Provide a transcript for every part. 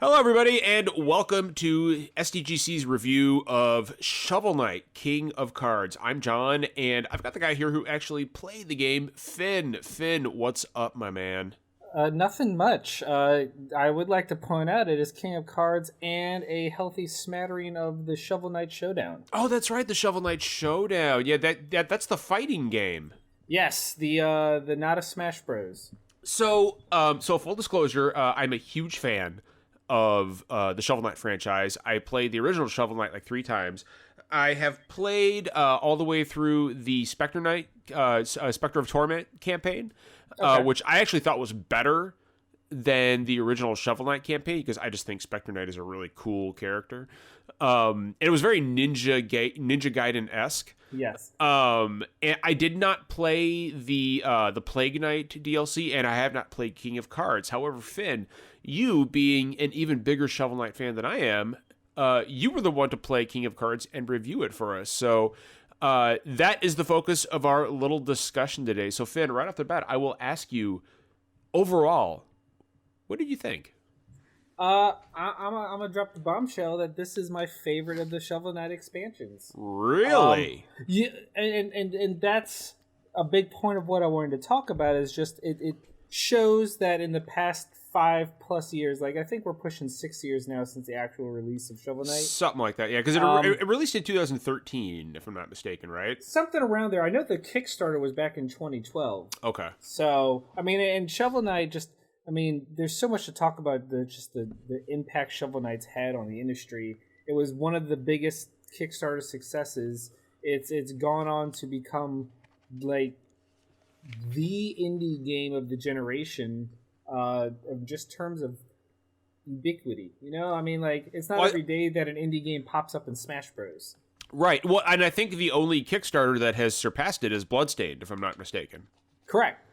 Hello, everybody, and welcome to SDGC's review of Shovel Knight, King of Cards. I'm John, and I've got the guy here who actually played the game, Finn. Finn, what's up, my man? Nothing much. I would like to point out it is King of Cards and a healthy smattering of the Shovel Knight Showdown. Oh, that's right, the Shovel Knight Showdown. Yeah, that's the fighting game. Yes, the not a Smash Bros. So full disclosure, I'm a huge fan of the Shovel Knight franchise. I played the original Shovel Knight like 3 times. I have played all the way through the Spectre Knight, Spectre of Torment campaign, which I actually thought was better than the original Shovel Knight campaign because I just think Spectre Knight is a really cool character. It was very Ninja Gaiden-esque. Yes. And I did not play the Plague Knight DLC, and I have not played King of Cards. However, Finn, you being an even bigger Shovel Knight fan than I am, you were the one to play King of Cards and review it for us. So that is the focus of our little discussion today. So Finn, right off the bat, I will ask you, overall, what did you think? I'm gonna drop the bombshell that this is my favorite of the Shovel Knight expansions. Really? Yeah, and that's a big point of what I wanted to talk about. Is just it shows that in the past 5+ years, like I think we're pushing 6 years now since the actual release of Shovel Knight. Something like that, yeah, because it released in 2013, if I'm not mistaken, right? Something around there. I know the Kickstarter was back in 2012. Okay. So, I mean, and Shovel Knight there's so much to talk about the impact Shovel Knight's had on the industry. It was one of the biggest Kickstarter successes. It's gone on to become like the indie game of the generation, of just terms of ubiquity. You know, I mean, like it's not every day that an indie game pops up in Smash Bros. Right. Well, and I think the only Kickstarter that has surpassed it is Bloodstained, if I'm not mistaken. Correct.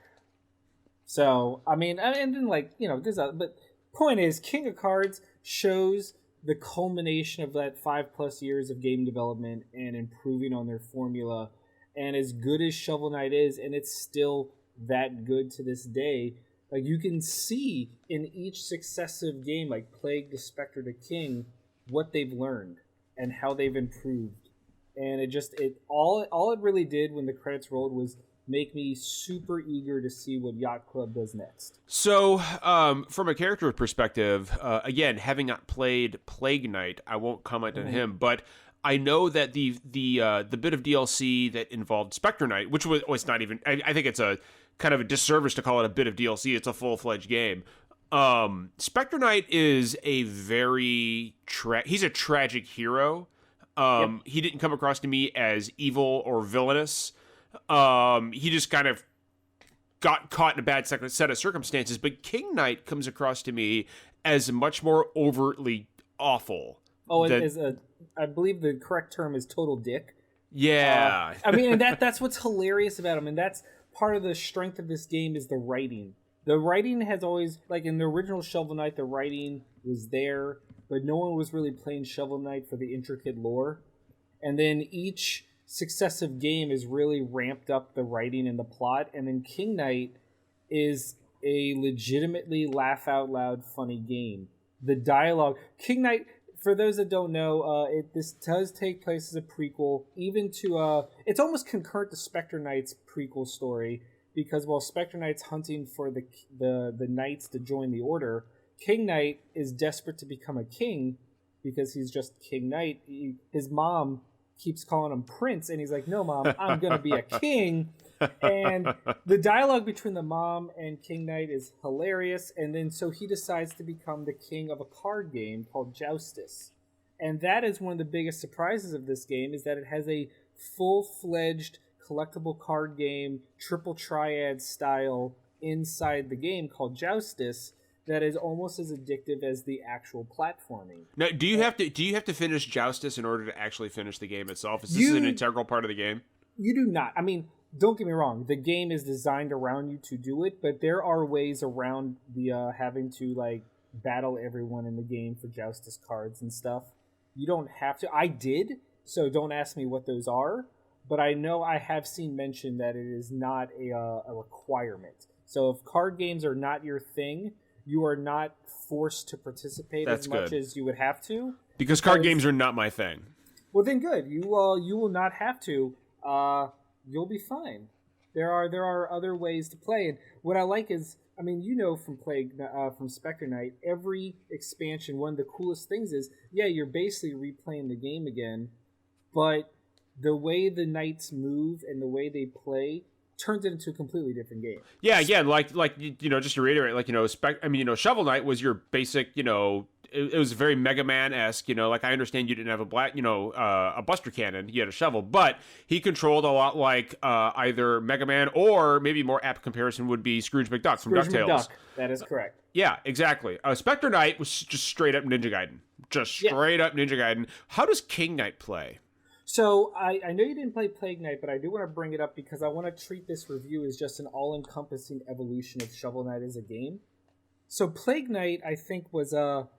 So, I mean, and then but point is, King of Cards shows the culmination of that 5+ years of game development and improving on their formula. And as good as Shovel Knight is, and it's still that good to this day, like you can see in each successive game, like Plague to Spectre to King, what they've learned and how they've improved. And all it really did when the credits rolled was make me super eager to see what Yacht Club does next. So, from a character perspective, again, having not played Plague Knight, I won't comment on him, but I know that the bit of DLC that involved Spectre Knight, which was not even, I think it's a kind of a disservice to call it a bit of DLC. It's a full-fledged game. Spectre Knight is a very he's a tragic hero. He didn't come across to me as evil or villainous. He just kind of got caught in a bad set of circumstances, but King Knight comes across to me as much more overtly awful. I believe the correct term is total dick. Yeah. I mean, and that's what's hilarious about him, and that's part of the strength of this game is the writing. The writing has always, like in the original Shovel Knight, the writing was there, but no one was really playing Shovel Knight for the intricate lore. And then each successive game has really ramped up the writing and the plot, and then King Knight is a legitimately laugh out loud funny game. The dialogue, King Knight, for those that don't know, this does take place as a prequel, even to it's almost concurrent to Spectre Knight's prequel story, because while Spectre Knight's hunting for the knights to join the order, King Knight is desperate to become a king because he's just King Knight. His mom keeps calling him Prince, and he's like, no, Mom, I'm going to be a king. And the dialogue between the mom and King Knight is hilarious, and then so he decides to become the king of a card game called Joustus. And that is one of the biggest surprises of this game, is that it has a full-fledged collectible card game, triple triad style inside the game called Joustus, that is almost as addictive as the actual platforming. Now, do you have to finish Joustus in order to actually finish the game itself? Is this an integral part of the game? You do not. I mean, don't get me wrong. The game is designed around you to do it, but there are ways around the having to like battle everyone in the game for Joustus cards and stuff. You don't have to. I did, so don't ask me what those are. But I know I have seen mention that it is not a requirement. So if card games are not your thing, you are not forced to participate That's as much good. as you would have to. Because card games are not my thing. Well, then good. You will not have to. You'll be fine. There are other ways to play, and what I like is, I mean, from Spectre Knight, every expansion, one of the coolest things is, yeah, you're basically replaying the game again, but the way the knights move and the way they play turns it into a completely different game. Yeah, again, like just to reiterate, Shovel Knight was your basic, it was very Mega Man-esque, like I understand you didn't have a Buster Cannon, you had a shovel, but he controlled a lot like either Mega Man, or maybe more apt comparison would be Scrooge McDuck from DuckTales. McDuck. That is correct. Yeah, exactly. Spectre Knight was just straight up Ninja Gaiden. Up Ninja Gaiden. How does King Knight play? So, I know you didn't play Plague Knight, but I do want to bring it up because I want to treat this review as just an all-encompassing evolution of Shovel Knight as a game. So, Plague Knight, I think, was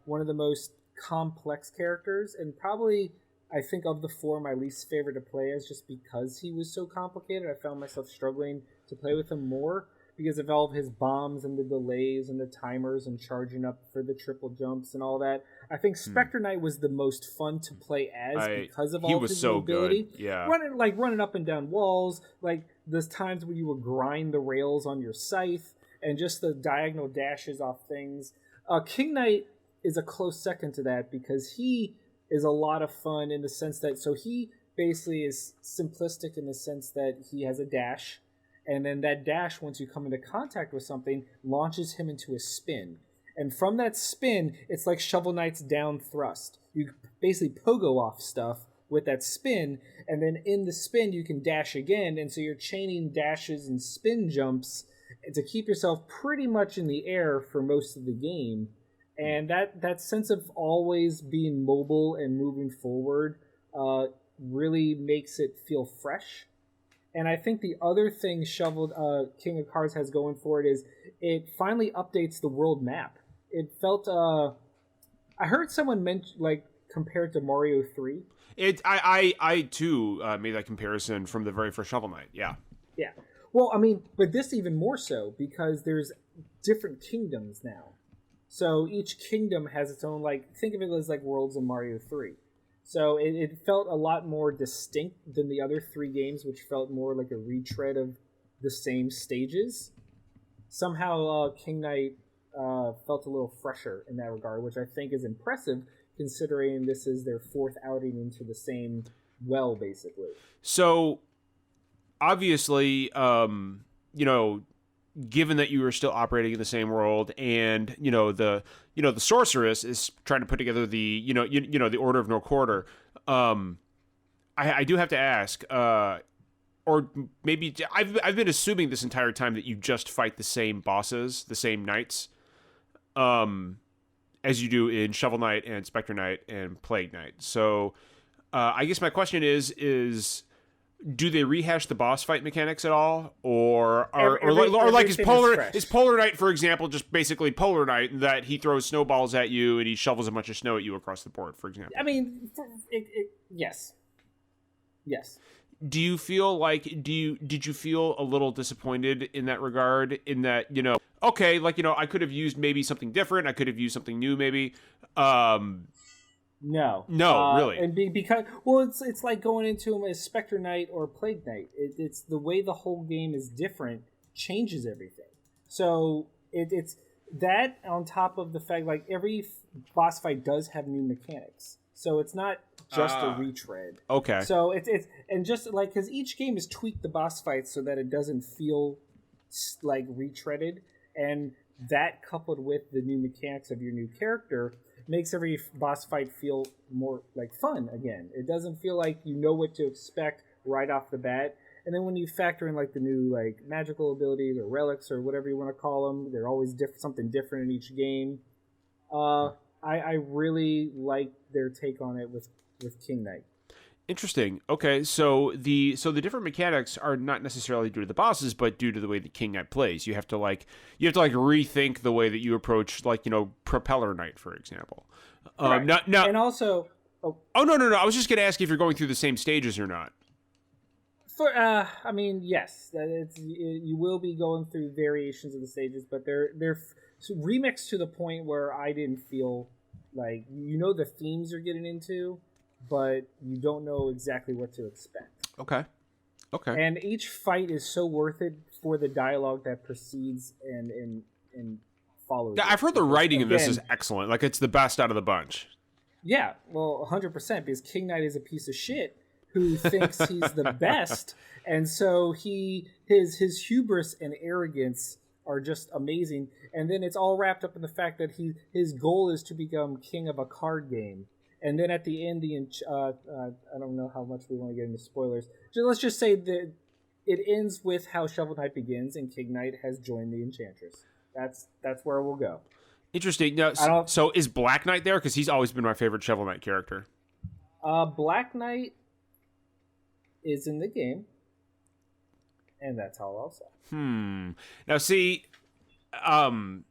one of the most complex characters, and probably, I think, of the four, my least favorite to play as, just because he was so complicated. I found myself struggling to play with him more, because of all of his bombs and the delays and the timers and charging up for the triple jumps and all that. I think Spectre Knight was the most fun to play as because of all of his mobility. Good. Yeah. Running up and down walls, like there's times when you would grind the rails on your scythe, and just the diagonal dashes off things. King Knight is a close second to that because he is a lot of fun in the sense that, so he basically is simplistic in the sense that he has a dash, and then that dash, once you come into contact with something, launches him into a spin. And from that spin, it's like Shovel Knight's down thrust. You basically pogo off stuff with that spin, and then in the spin you can dash again, and so you're chaining dashes and spin jumps to keep yourself pretty much in the air for most of the game. And that sense of always being mobile and moving forward really makes it feel fresh. And I think the other thing King of Cards has going for it is it finally updates the world map. It felt I heard someone compare it to Mario 3. I too made that comparison from the very first Shovel Knight. Yeah. Yeah. Well, I mean, but this even more so because there's different kingdoms now. So each kingdom has its own, think of it as like worlds in Mario 3. So it felt a lot more distinct than the other three games, which felt more like a retread of the same stages. Somehow King Knight felt a little fresher in that regard, which I think is impressive considering this is their fourth outing into the same well, basically. So, obviously, given that you are still operating in the same world, and the sorceress is trying to put together the the Order of No Quarter, I do have to ask, or maybe I've been assuming this entire time that you just fight the same bosses, the same knights, as you do in Shovel Knight and Spectre Knight and Plague Knight. So, I guess my question is. Do they rehash the boss fight mechanics at all, or is Polar Knight, for example, just basically Polar Knight that he throws snowballs at you and he shovels a bunch of snow at you across the board, for example? I mean, yes. Do you feel did you feel a little disappointed in that regard? In that okay, I could have used maybe something different. I could have used something new, maybe. No, really, and because it's like going into a Spectre Knight or Plague Knight. It's the way the whole game is different changes everything. So it's that on top of the fact every boss fight does have new mechanics. So it's not just a retread. Okay. So it's and just because each game has tweaked the boss fights so that it doesn't feel like retreaded, and that coupled with the new mechanics of your new character makes every boss fight feel more fun again. It doesn't feel like you know what to expect right off the bat. And then when you factor in the new magical abilities or relics or whatever you want to call them, they're always something different in each game. I really like their take on it with King Knight. Interesting. Okay, so the different mechanics are not necessarily due to the bosses, but due to the way that King Knight plays. You have to rethink the way that you approach Propeller Knight, for example. Right. Now, and also, no. I was just going to ask if you're going through the same stages or not. I mean, yes, you will be going through variations of the stages, but they're remixed to the point where I didn't feel like the themes you're getting into, but you don't know exactly what to expect. Okay. And each fight is so worth it for the dialogue that precedes and follows. Yeah, I've heard the writing in this is excellent. Like, it's the best out of the bunch. Yeah, well, 100%, because King Knight is a piece of shit who thinks he's the best, and so his hubris and arrogance are just amazing. And then it's all wrapped up in the fact that his goal is to become king of a card game. And then at the end, I don't know how much we want to get into spoilers. Let's just say that it ends with how Shovel Knight begins, and King Knight has joined the Enchantress. That's where we'll go. Interesting. Now, so is Black Knight there? Because he's always been my favorite Shovel Knight character. Black Knight is in the game, and that's all I'll say. Now, see, oh,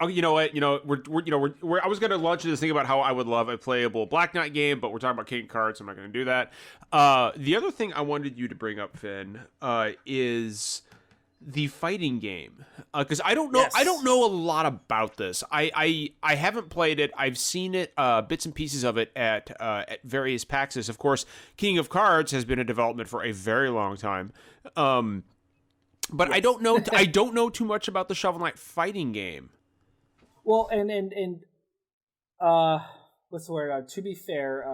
you know what? I was going to launch this thing about how I would love a playable Black Knight game, but we're talking about King Cards, so I'm not going to do that. The other thing I wanted you to bring up, Finn, is the fighting game, because I don't know. Yes. I don't know a lot about this. I haven't played it. I've seen it, bits and pieces of it at various PAXs. Of course, King of Cards has been in development for a very long time. But yes. I don't know. I don't know too much about the Shovel Knight fighting game. Well, and what's the word? To be fair,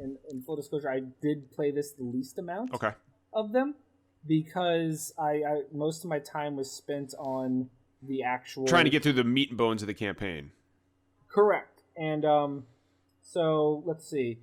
in full disclosure, I did play this the least amount of them, because I most of my time was spent on the actual trying to get through the meat and bones of the campaign. Correct. And so let's see.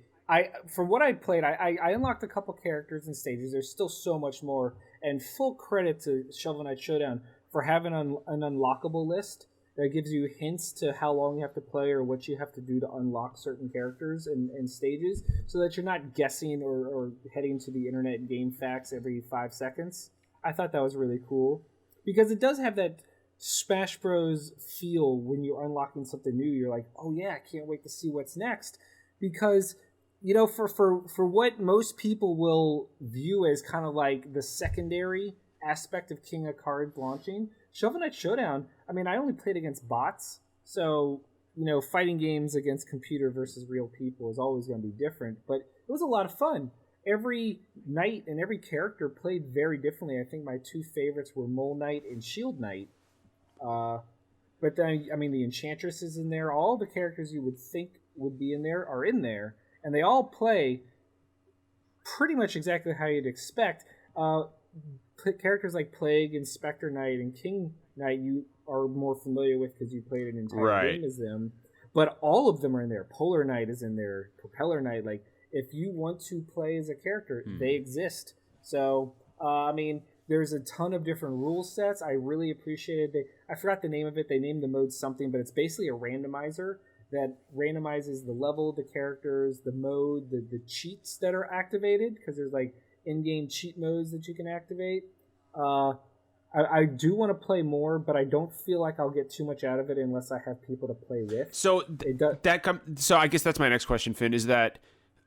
From what I played, I unlocked a couple characters and stages. There's still so much more, and full credit to Shovel Knight Showdown for having an unlockable list that gives you hints to how long you have to play or what you have to do to unlock certain characters and stages, so that you're not guessing or heading to the internet game facts every 5 seconds. I thought that was really cool, because it does have that Smash Bros. Feel when you're unlocking something new. You're like, oh yeah, I can't wait to see what's next. Because, for what most people will view as kind of like the secondary aspect of King of Cards launching, Shovel Knight Showdown, I mean, I only played against bots, so, fighting games against computer versus real people is always going to be different, but it was a lot of fun. Every knight and every character played very differently. I think my two favorites were Mole Knight and Shield Knight. But then, I mean, the Enchantress is in there. All the characters you would think would be in there are in there, and they all play pretty much exactly how you'd expect. Characters like Plague and Spectre Knight and King Knight you are more familiar with because you played an entire game as them. But all of them are in there. Polar Knight is in there. Propeller Knight. Like, if you want to play as a character, they exist. So, I mean, there's a ton of different rule sets. I really appreciated it. I forgot the name of it. They named the mode something, but it's basically a randomizer that randomizes the level, the characters, the mode, the cheats that are activated, because there's like in-game cheat modes that you can activate. I do want to play more, but I don't feel like I'll get too much out of it unless I have people to play with. So so I guess that's my next question, Finn, is that,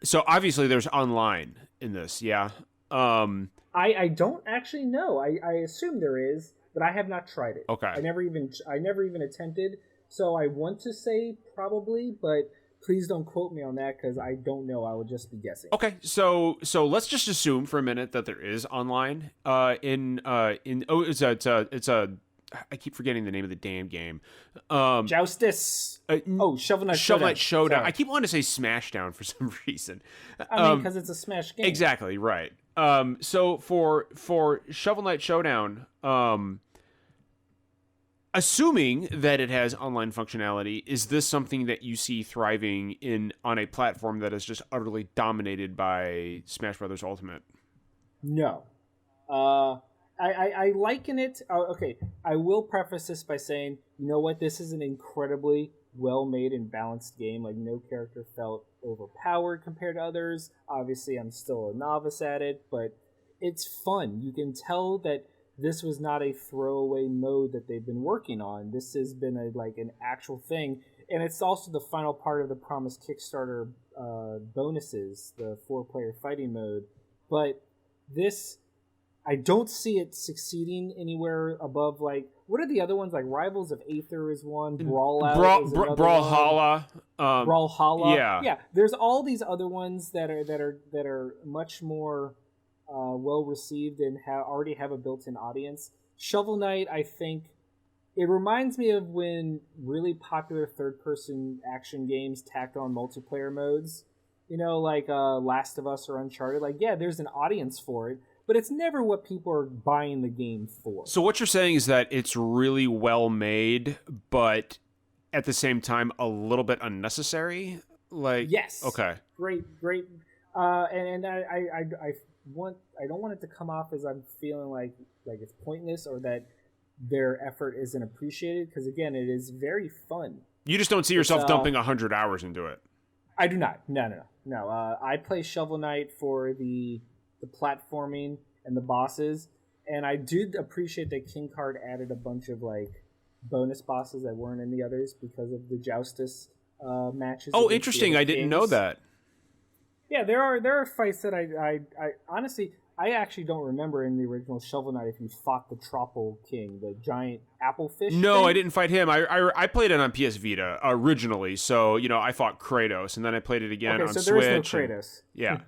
so obviously there's online in this, yeah? I don't actually know. I assume there is, but I have not tried it. Okay. I never even attempted, so I want to say probably, but please don't quote me on that, because I don't know. I would just be guessing. Okay, so let's just assume for a minute that there is online. It's a I keep forgetting the name of the damn game. Joustus. Shovel Knight Showdown. Sorry. I keep wanting to say Smashdown for some reason. I mean, because it's a Smash game. Exactly right. So for Shovel Knight Showdown, assuming that it has online functionality, is this something that you see thriving on a platform that is just utterly dominated by Smash Brothers Ultimate? No. I liken it... okay, I will preface this by saying, you know what, this is an incredibly well-made and balanced game. Like, no character felt overpowered compared to others. Obviously, I'm still a novice at it, but it's fun. You can tell that this was not a throwaway mode that they've been working on. This has been an actual thing, and it's also the final part of the promised Kickstarter bonuses, the 4-player fighting mode. But this I don't see it succeeding anywhere above, like, what are the other ones? Like Rivals of Aether is one, Brawlout is another Brawlhalla. Brawlhalla. Yeah, there's all these other ones that are much more well received and already have a built-in audience. Shovel Knight, I think, it reminds me of when really popular third-person action games tacked on multiplayer modes. You know, like Last of Us or Uncharted. Like, yeah, there's an audience for it, but it's never what people are buying the game for. So what you're saying is that it's really well made, but at the same time a little bit unnecessary? Like, yes. Okay. Great. And I don't want it to come off as I'm feeling like it's pointless or that their effort isn't appreciated, because again, it is very fun. You just don't see yourself dumping 100 hours into it. I do not. No. I play Shovel Knight for the platforming and the bosses, and I did appreciate that King Card added a bunch of like bonus bosses that weren't in the others because of the Joustus matches. Oh, interesting! I didn't know that. Yeah, there are fights that I honestly I actually don't remember in the original Shovel Knight if you fought the Troupple King, the giant apple fish. No, thing. I didn't fight him. I played it on PS Vita originally, so I fought Kratos, and then I played it again on Switch. Okay, so there is no Kratos. Yeah.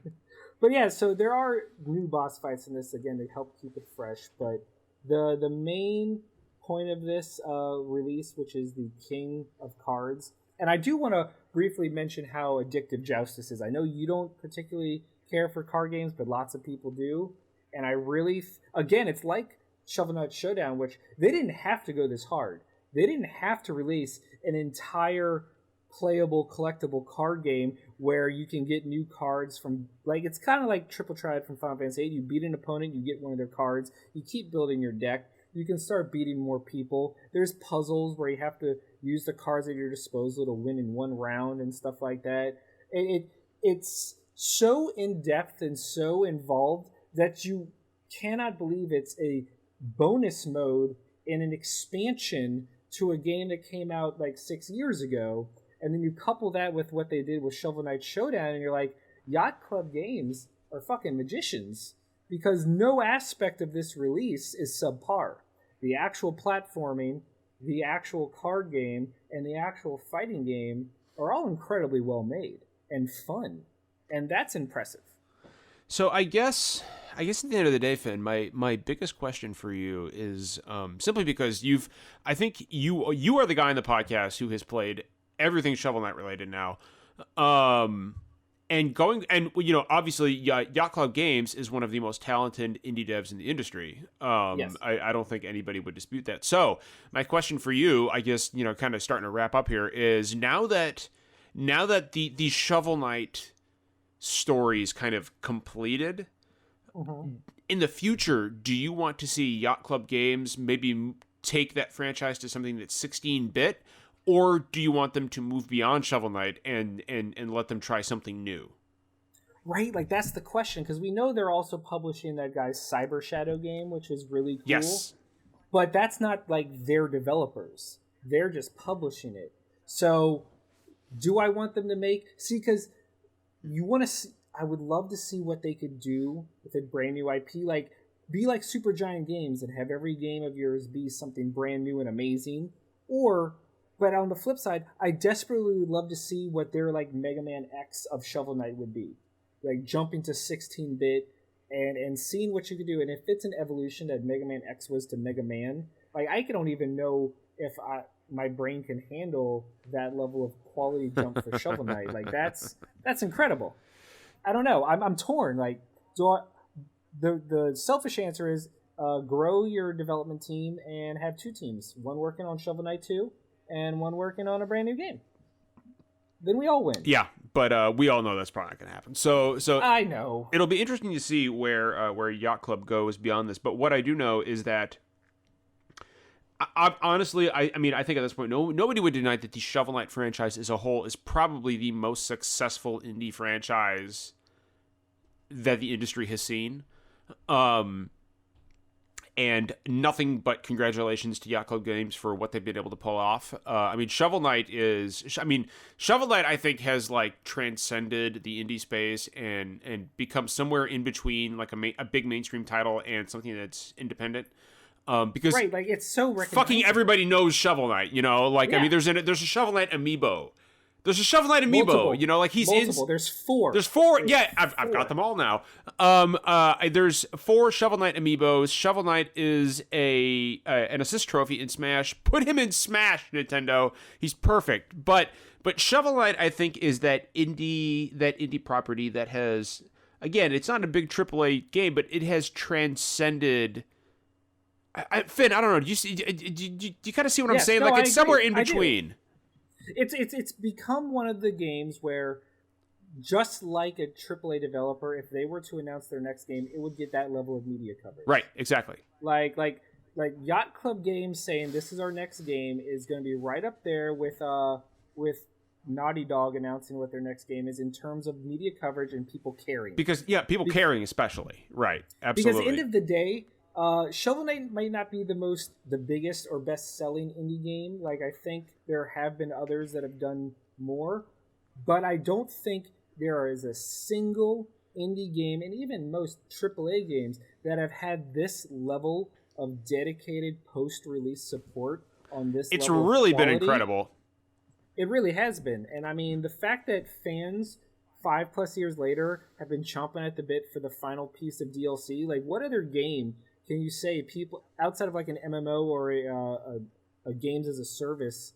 But yeah, so there are new boss fights in this, again, to help keep it fresh. But the main point of this release, which is the King of Cards, and I do want to briefly mention how addictive Joustus is. I know you don't particularly care for card games, but lots of people do. And I really, again, it's like Shovel Knight Showdown, which they didn't have to go this hard. They didn't have to release an entire playable collectible card game where you can get new cards from, like, it's kind of like Triple Triad from Final Fantasy VIII. You beat an opponent, you get one of their cards, you keep building your deck, you can start beating more people. There's puzzles where you have to use the cards at your disposal to win in one round and stuff like that. It's so in-depth and so involved that you cannot believe it's a bonus mode in an expansion to a game that came out like 6 years ago. And then you couple that with what they did with Shovel Knight Showdown, and you're like, Yacht Club Games are fucking magicians, because no aspect of this release is subpar. The actual platforming, the actual card game, and the actual fighting game are all incredibly well made and fun. And that's impressive. So I guess at the end of the day, Finn, my biggest question for you is simply because I think you are the guy in the podcast who has played everything Shovel Knight related now. Obviously Yacht Club Games is one of the most talented indie devs in the industry. Yes. I don't think anybody would dispute that. So my question for you, I guess, kind of starting to wrap up here, is now that the Shovel Knight story is kind of completed, in the future, do you want to see Yacht Club Games maybe take that franchise to something that's 16-bit? Or do you want them to move beyond Shovel Knight and let them try something new? Right, like that's the question, because we know they're also publishing that guy's Cyber Shadow game, which is really cool. Yes. But that's not like their developers. They're just publishing it. So do I want them to because you want to see, I would love to see what they could do with a brand new IP, like be like Supergiant Games and have every game of yours be something brand new and amazing. But on the flip side, I desperately would love to see what their like Mega Man X of Shovel Knight would be. Like jumping to 16-bit and seeing what you could do. And if it's an evolution that Mega Man X was to Mega Man, like I don't even know if my brain can handle that level of quality jump for Shovel Knight. Like that's incredible. I don't know. I'm torn. Like, the selfish answer is grow your development team and have two teams, one working on Shovel Knight 2 and one working on a brand new game. Then we all win. Yeah, but we all know that's probably not going to happen. So I know it'll be interesting to see where Yacht Club goes beyond this. But what I do know is that, honestly, I think at this point, nobody would deny that the Shovel Knight franchise as a whole is probably the most successful indie franchise that the industry has seen. and nothing but congratulations to Yacht Club Games for what they've been able to pull off. I mean, Shovel Knight I think has like transcended the indie space and become somewhere in between like a big mainstream title and something that's independent. Because right, like it's so fucking everybody knows Shovel Knight, you know. Like, yeah. I mean, there's a Shovel Knight amiibo. There's a Shovel Knight amiibo, multiple. You know, like he's multiple. There's four. There's four. Yeah, I've got them all now. There's 4 Shovel Knight amiibos. Shovel Knight is an assist trophy in Smash. Put him in Smash, Nintendo. He's perfect. But Shovel Knight, I think, is that indie property that has, again, it's not a big AAA game, but it has transcended. Finn, I don't know. Do you kind of see what I'm saying? No, like it's somewhere in between. It's become one of the games where, just like a AAA developer, if they were to announce their next game, it would get that level of media coverage. Right, exactly. Like Yacht Club Games saying this is our next game is going to be right up there with Naughty Dog announcing what their next game is in terms of media coverage and people caring. Because caring especially, right? Absolutely. Because at the end of the day, Shovel Knight might not be the biggest or best-selling indie game. Like, I think there have been others that have done more, but I don't think there is a single indie game, and even most AAA games, that have had this level of dedicated post-release support on this It's level really of quality. been incredible. It really has been. And I mean, the fact that fans 5+ years later have been chomping at the bit for the final piece of DLC, like, what other game can you say people outside of like an MMO or a games as a service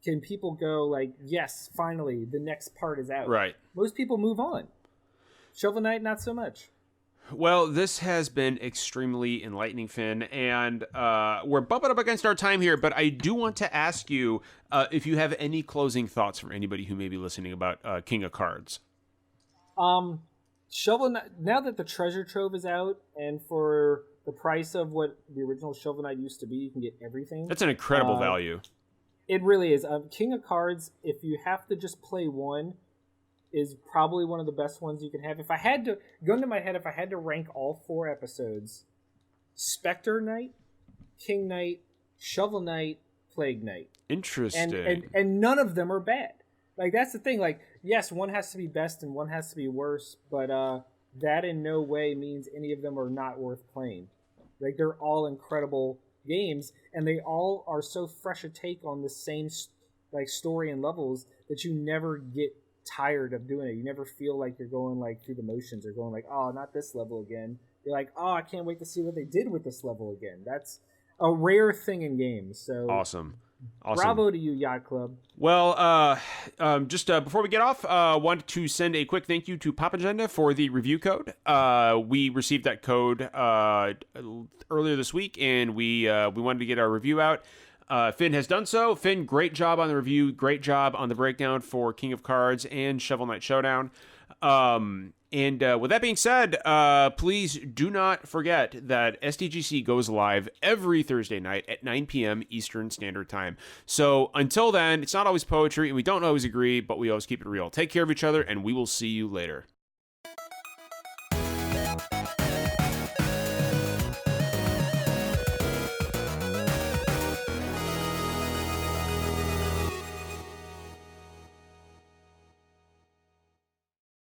can people go like, yes, finally the next part is out? Right. Most people move on. Shovel Knight, not so much. Well, this has been extremely enlightening, Finn, and we're bumping up against our time here, but I do want to ask you if you have any closing thoughts from anybody who may be listening about King of Cards. Shovel Knight, now that the treasure trove is out, and for the price of what the original Shovel Knight used to be, you can get everything. That's an incredible value. It really is. King of Cards, if you have to just play one, is probably one of the best ones you can have. If I had to, gun to my head, if I had to rank all 4 episodes, Spectre Knight, King Knight, Shovel Knight, Plague Knight. Interesting. And none of them are bad. Like, that's the thing. Like, yes, one has to be best and one has to be worse, but that in no way means any of them are not worth playing. Like, they're all incredible games, and they all are so fresh a take on the same like story and levels that you never get tired of doing it. You never feel like you're going like through the motions or going like, oh, not this level again. You're like, oh, I can't wait to see what they did with this level again. That's a rare thing in games. So awesome. Bravo to you, Yacht Club. Well, just before we get off, wanted to send a quick thank you to Pop Agenda for the review code. We received that code earlier this week, and we wanted to get our review out. Finn has done so. Finn, great job on the review. Great job on the breakdown for King of Cards and Shovel Knight Showdown. And with that being said, please do not forget that SDGC goes live every Thursday night at 9 p.m. Eastern Standard Time. So until then, it's not always poetry, and we don't always agree, but we always keep it real. Take care of each other, and we will see you later.